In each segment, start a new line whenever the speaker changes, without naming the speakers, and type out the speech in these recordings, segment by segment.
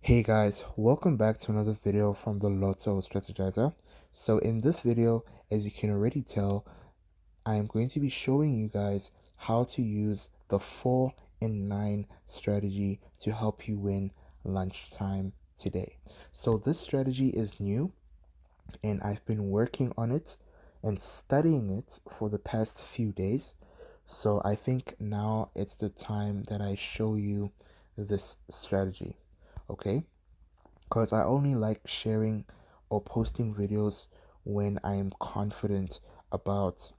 Hey guys, welcome back to another video from the Lotto Strategizer. So in this video, as you can already tell, I am going to be showing you guys how to use the 4 and 9 strategy to help you win lunchtime today. So this strategy is new and I've been working on it and studying it for the past few days. So I think now it's the time that I show you this strategy. Okay? Because I only like sharing or posting videos when I am confident about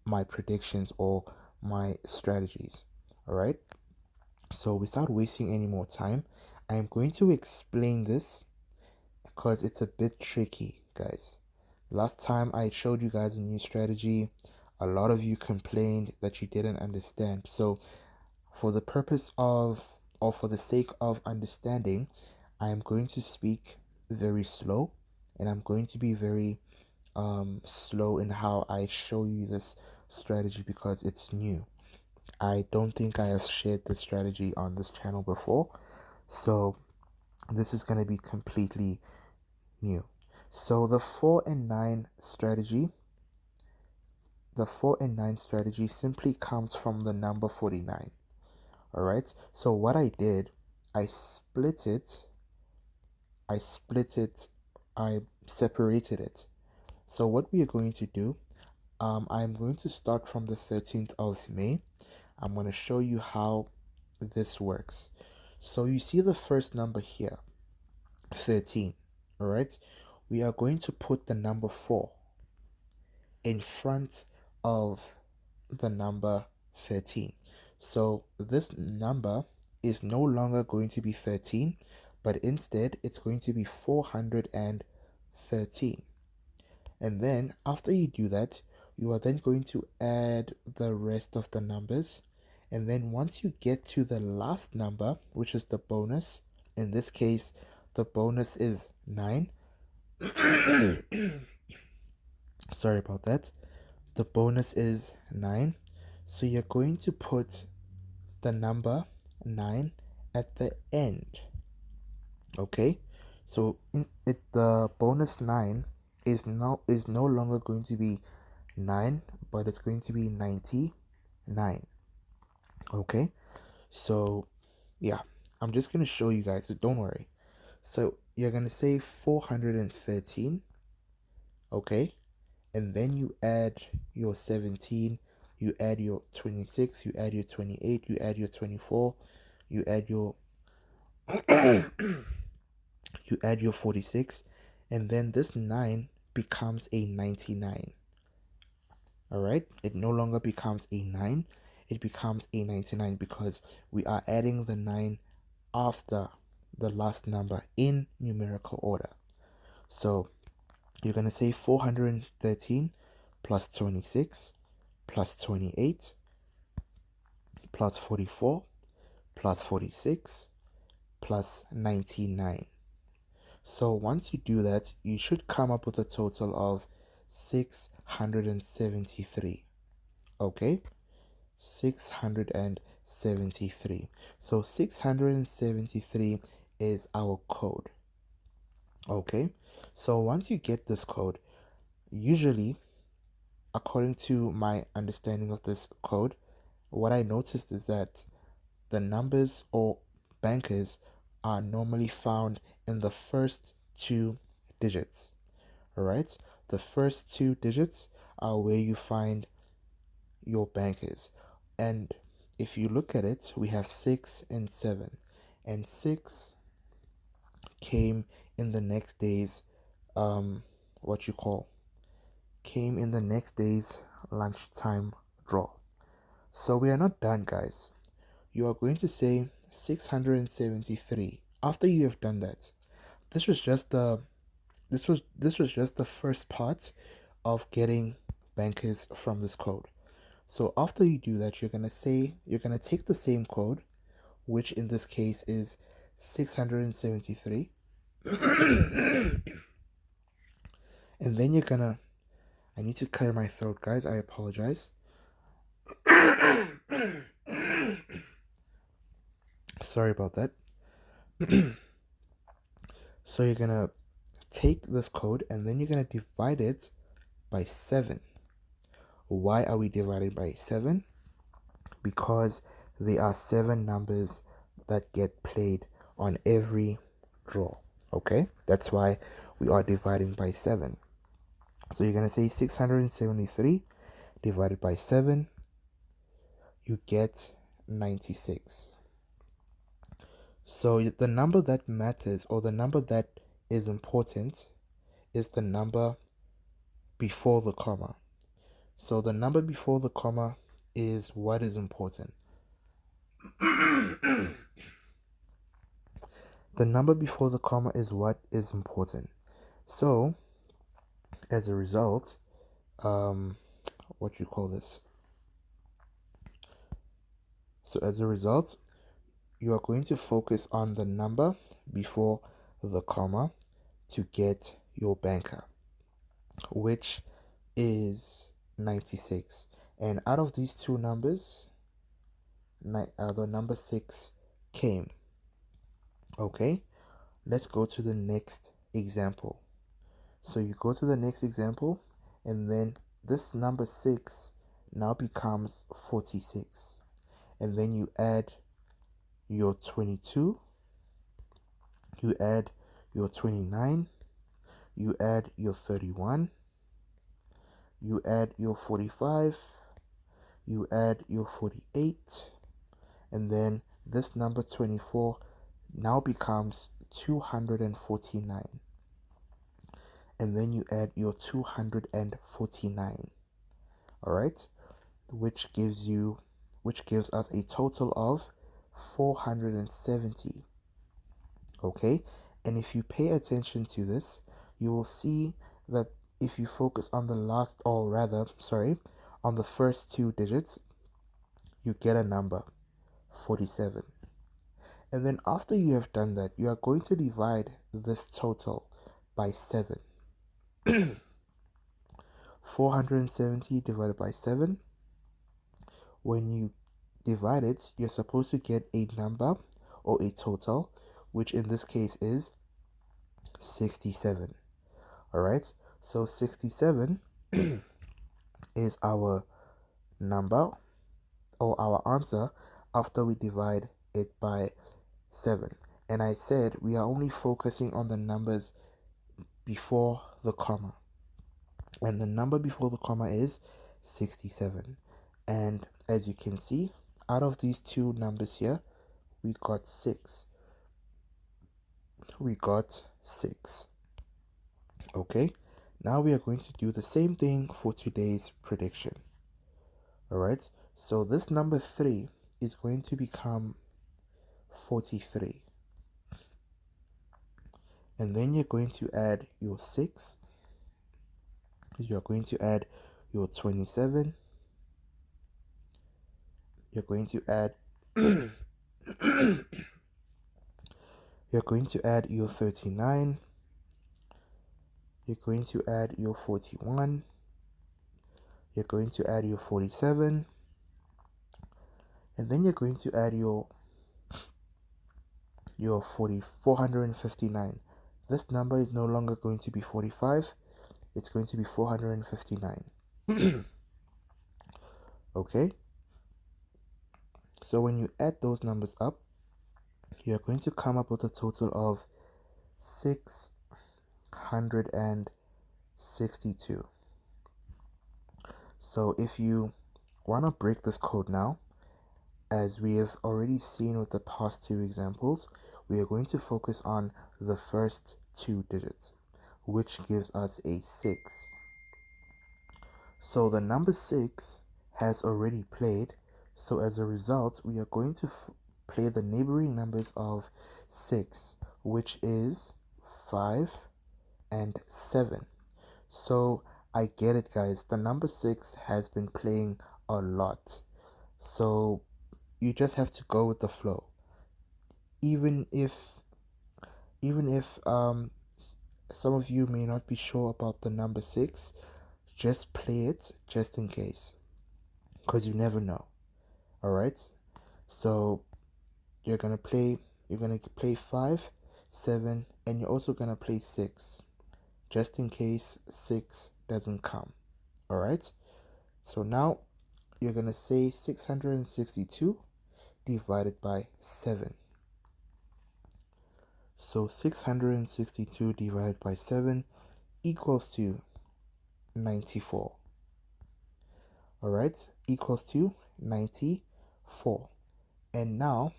my predictions or my strategies. All right. So without wasting any more time, I am going to explain this because it's a bit tricky, guys. Last time I showed you guys a new strategy, a lot of you complained that you didn't understand. So for the purpose of, or for the sake of understanding, I am going to speak very slow and I'm going to be very slow in how I show you this strategy because it's new. I don't think I have shared this strategy on this channel before, so this is going to be completely new. So the 4 and 9 strategy simply comes from the number 49. All right. So what I did, I split it, I split it, I separated it. So what we are going to do, I'm going to start from the 13th of May. I'm going to show you how this works. So you see the first number here, 13. All right. We are going to put the number 4 in front of the number 13. So this number is no longer going to be 13, but instead it's going to be 413. And then after you do that, you are then going to add the rest of the numbers. And then once you get to the last number, which is the bonus, in this case, the bonus is 9. Sorry about that. The bonus is 9. So you're going to put the number 9 at the end. Okay? So the bonus 9 is no longer going to be 9, but it's going to be 99. Okay? So yeah, I'm just going to show you guys, so don't worry. So you're going to say 413, okay? And then you add your 17, you add your 26, you add your 28, you add your 24, you add your you add your 46, and then this 9 becomes a 99. All right, it no longer becomes a 9, it becomes a 99 because we are adding the 9 after the last number in numerical order. So you're going to say 413 plus 26 plus 28 plus 44 plus 46 plus 99. So once you do that, you should come up with a total of 673. Okay? 673. So 673 is our code. Okay? So once you get this code, usually, according to my understanding of this code, what I noticed is that the numbers or bankers are normally found in the first two digits. All right, the first two digits are where you find your bankers. And if you look at it, we have 6 and 7, and 6 came in the next day's what you call came in the next day's lunchtime draw. So we are not done, guys. You are going to say 673 after you have done that. This was just the this was just the first part of getting bankers from this code. So after you do that, you're gonna take the same code, which in this case is 673, and then you're gonna, I need to clear my throat, guys, I apologize. Sorry about that. So you're gonna take this code and then you're gonna divide it by 7. Why are we dividing by 7? Because there are 7 numbers that get played on every draw. Okay, that's why we are dividing by 7. So you're gonna say 673 divided by 7, you get 96. So the number that matters, or the number that is important, is the number before the comma. So the number before the comma is what is important. The number before the comma is what is important. So as a result, what do you call this? So as a result, you are going to focus on the number before the comma to get your banker, which is 96. And out of these two numbers, the number 6 came. Okay, let's go to the next example. So you go to the next example, and then this number 6 now becomes 46. And then you add your 22, you add your 29, you add your 31, you add your 45, you add your 48, and then this number 24 now becomes 249. And then you add your 249. All right, which gives us a total of 470. Okay, and if you pay attention to this, you will see that if you focus on on the first 2 digits, you get a number 47. And then after you have done that, you are going to divide this total by 7. 470 divided by 7. When you divide it, you're supposed to get a number or a total, which in this case is 67. All right, so 67 is our number or our answer after we divide it by 7. And I said we are only focusing on the numbers before the comma, and the number before the comma is 67. And as you can see, out of these two numbers here, we got 6. Okay, now we are going to do the same thing for today's prediction. All right, so this number 3 is going to become 43. And then you're going to add your 6. You're going to add your 27. You're going to add you're going to add your 39. You're going to add your 41. You're going to add your 47. And then you're going to add your 459. This number is no longer going to be 45. It's going to be 459. Okay? So when you add those numbers up, you're going to come up with a total of 662. So if you want to break this code now, as we have already seen with the past 2 examples, we are going to focus on the first 2 digits, which gives us a 6. So the number 6 has already played, so as a result, we are going to play the neighboring numbers of 6, which is 5 and 7. So I get it, guys. The number 6 has been playing a lot. So you just have to go with the flow. Even if some of you may not be sure about the number 6, just play it just in case, because you never know. All right, so you're gonna play 5, 7, and you're also going to play 6 just in case 6 doesn't come. All right, so now you're going to say 662 divided by 7. So 662 divided by 7 equals to 94. All right, equals to 94. And now,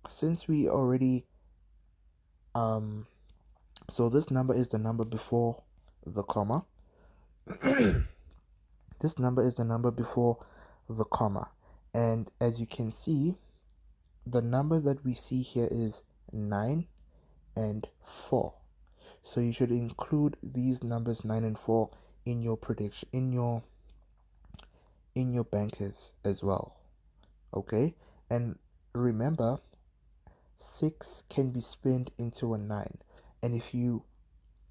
since we already so this number is the number before the comma. This number is the number before the comma, and as you can see, the number that we see here is 9 and 4. So you should include these numbers 9 and 4 in your prediction, in your bankers as well. Okay, and remember, 6 can be spent into a 9, and if you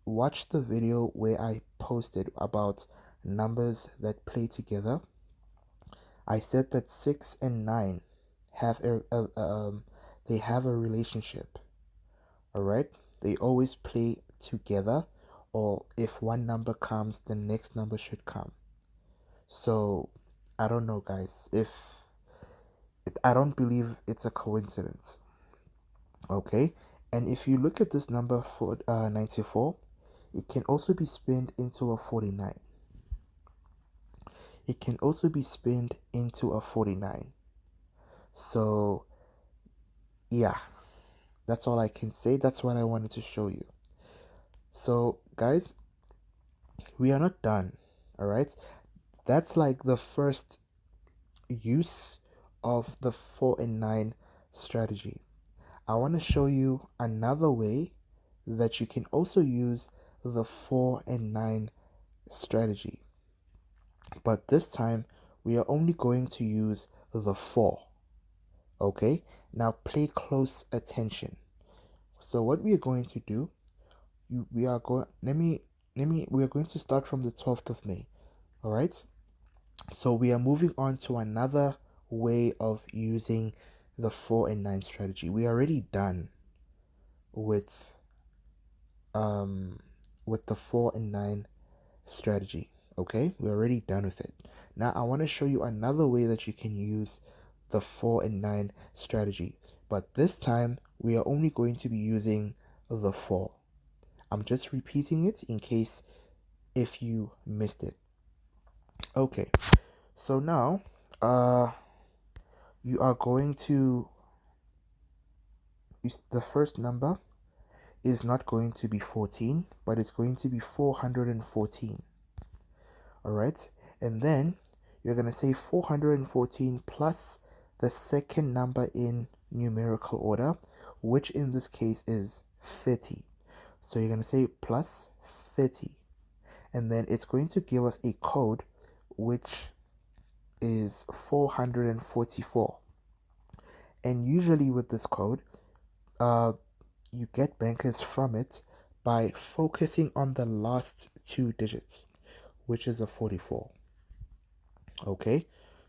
watch the video where I posted about numbers that play together, I said that 6 and 9 have they have a relationship. All right, they always play together, or if one number comes, the next number should come. So I don't know, guys, if I don't believe it's a coincidence. Okay, and if you look at this number for 94, it can also be spent into a 49. It can also be spent into a 49. So yeah, that's all I can say. That's what I wanted to show you. So guys, we are not done. All right, that's like the first use of the 4 and 9 strategy. I want to show you another way that you can also use the 4 and 9 strategy, but this time we are only going to use the 4. Okay, now pay close attention. So what we are going to do, we are going we are going to start from the 12th of May. All right, so we are moving on to another way of using the 4 and 9 strategy. We are already done with the 4 and 9 strategy. Okay, we're already done with it. Now I want to show you another way that you can use the 4 and 9 strategy, but this time we are only going to be using the 4. I'm just repeating it in case if you missed it. Okay, so now you are going to use the first number is not going to be 14, but it's going to be 414. All right, and then you're going to say 414 plus the second number in numerical order, which in this case is 30. So you're going to say plus 30, and then it's going to give us a code which is 444. And usually with this code, you get bankers from it by focusing on the last 2 digits, which is a 44. Okay,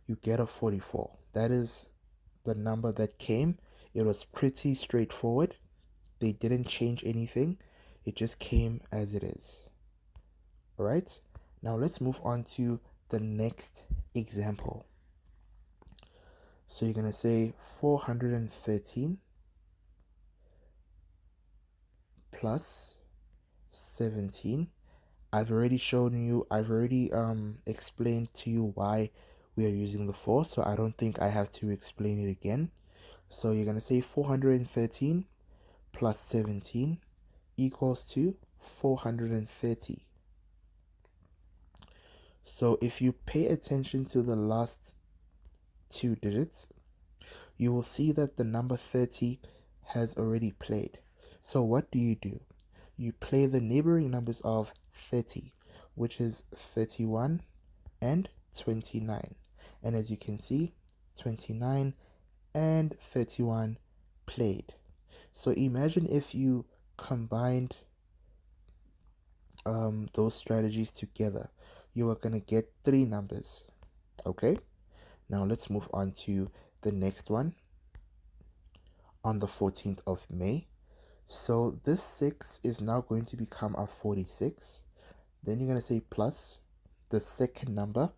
you get a 44. That is the number that came. It was pretty straightforward. They didn't change anything. It just came as it is. All right, now let's move on to the next example. So you're going to say 413 plus 17. I've already explained to you why we are using the 4, so I don't think I have to explain it again. So you're going to say 413 plus 17 equals to 430. So if you pay attention to the last 2 digits, you will see that the number 30 has already played. So what do? You play the neighboring numbers of 30, which is 31 and 29. And as you can see, 29 and 31 played. So imagine if you combined those strategies together, you are going to get 3 numbers. Okay, now let's move on to the next one on the 14th of May. So this 6 is now going to become a 46. Then you're going to say plus the second number,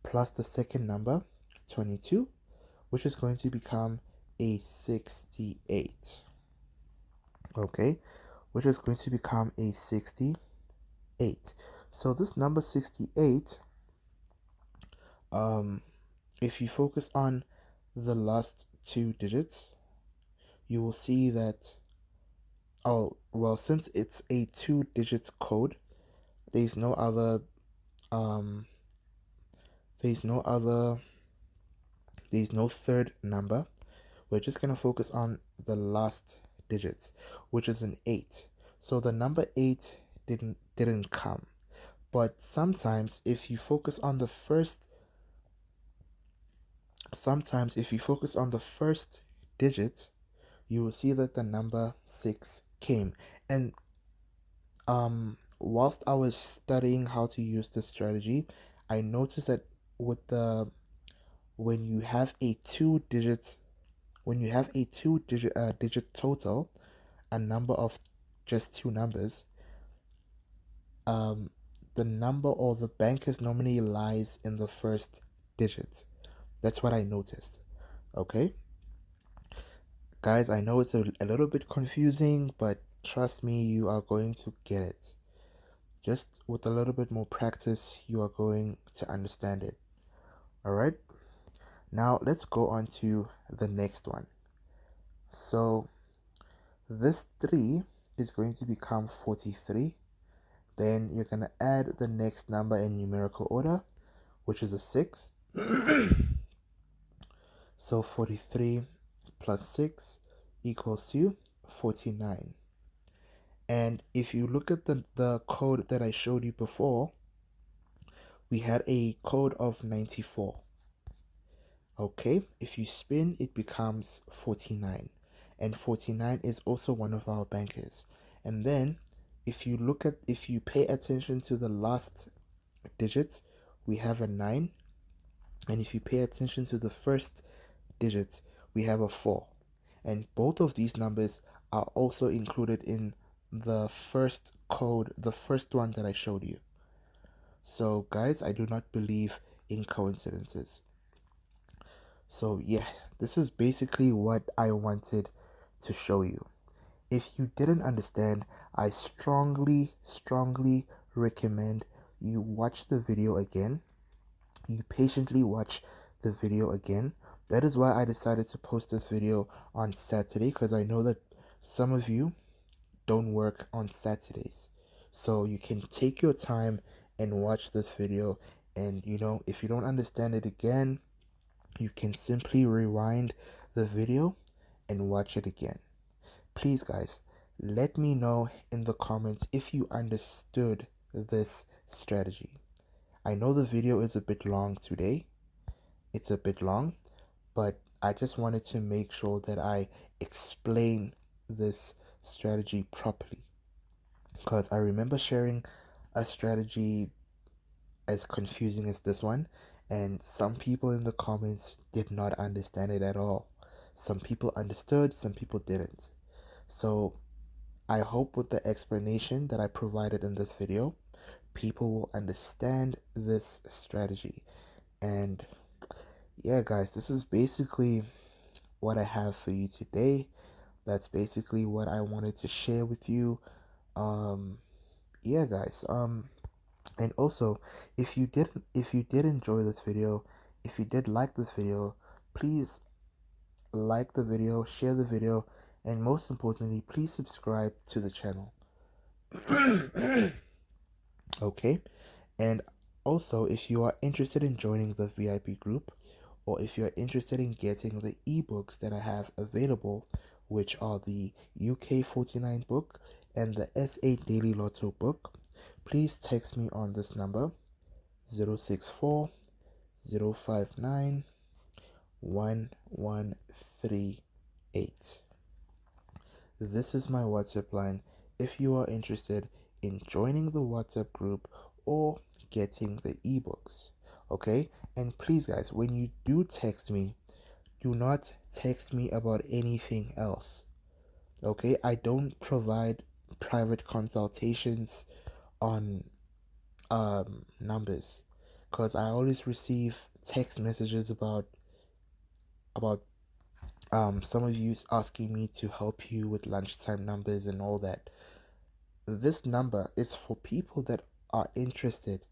plus the second number, 22, which is going to become a 68. Okay, which is going to become a 68. So this number 68, if you focus on the last two digits, you will see that, oh, well, since it's a 2 digit code, there's no other, um, there's no other, there's no third number. We're just going to focus on the last digits, which is an 8. So the number 8 didn't come. But sometimes if you focus on the first digit, you will see that the number 6 came. And whilst I was studying how to use this strategy, I noticed that with the when you have a digit total, a number of just two numbers, um the number or the bankers normally lies in the first digit. That's what I noticed. Okay, guys, I know it's a little bit confusing, but trust me, you are going to get it. Just with a little bit more practice, you are going to understand it. All right, now let's go on to the next one. So this 3 is going to become 43. Then you're going to add the next number in numerical order, which is a 6. So 43 plus 6 equals to 49. And if you look at the code that I showed you before, we had a code of 94. Okay, if you spin, it becomes 49. And 49 is also one of our bankers. And then if you pay attention to the last digit, we have a 9. And if you pay attention to the first digit, we have a 4. And both of these numbers are also included in the first code, the first one that I showed you. So guys, I do not believe in coincidences. So yeah, this is basically what I wanted to show you. If you didn't understand, I strongly recommend you watch the video again. You patiently watch the video again. That is why I decided to post this video on Saturday, because I know that some of you don't work on Saturdays. So you can take your time and watch this video, and if you don't understand it again, you can simply rewind the video and watch it again. Please guys, let me know in the comments if you understood this strategy. I know the video is a bit long today. It's a bit long, but I just wanted to make sure that I explain this strategy properly, because I remember sharing a strategy as confusing as this one, and some people in the comments did not understand it at all. Some people understood, some people didn't. So I hope with the explanation that I provided in this video, people will understand this strategy. And yeah guys, this is basically what I have for you today. That's basically what I wanted to share with you. Yeah guys, and also, if you did enjoy this video, if you did like this video, please like the video, share the video, and most importantly, please subscribe to the channel. Okay, and also, if you are interested in joining the VIP group, or if you are interested in getting the ebooks that I have available, which are the UK49 book and the S8 Daily Lotto book, please text me on this number, 064 059 1138. This is my WhatsApp line if you are interested in joining the WhatsApp group or getting the ebooks. Okay, and please guys, when you do text me, do not text me about anything else. Okay, I don't provide private consultations on numbers, because I always receive text messages about some of you asking me to help you with lunchtime numbers and all that. This number is for people that are interested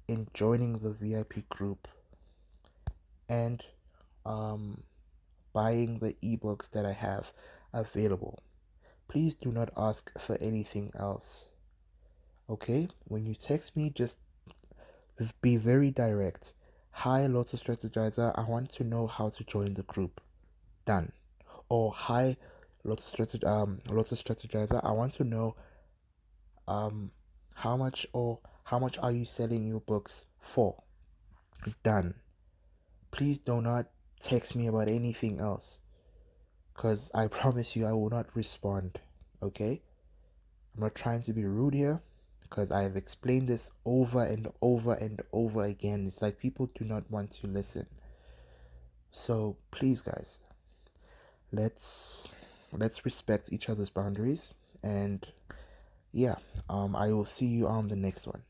in joining the VIP group and um buying the ebooks that I have available. Please do not ask for anything else. Okay? When you text me, just be very direct. Hi, Lotto Strategizer, I want to know how to join the group. Done. Or hi, Lotto Strategizer, I want to know um how much are you selling your books for? Done. Please do not text me about anything else, because I promise you I will not respond. Okay? I'm not trying to be rude here, because I have explained this over and over and over again. It's like people do not want to listen. So please, guys, let's let's respect each other's boundaries, and yeah, I will see you on the next one.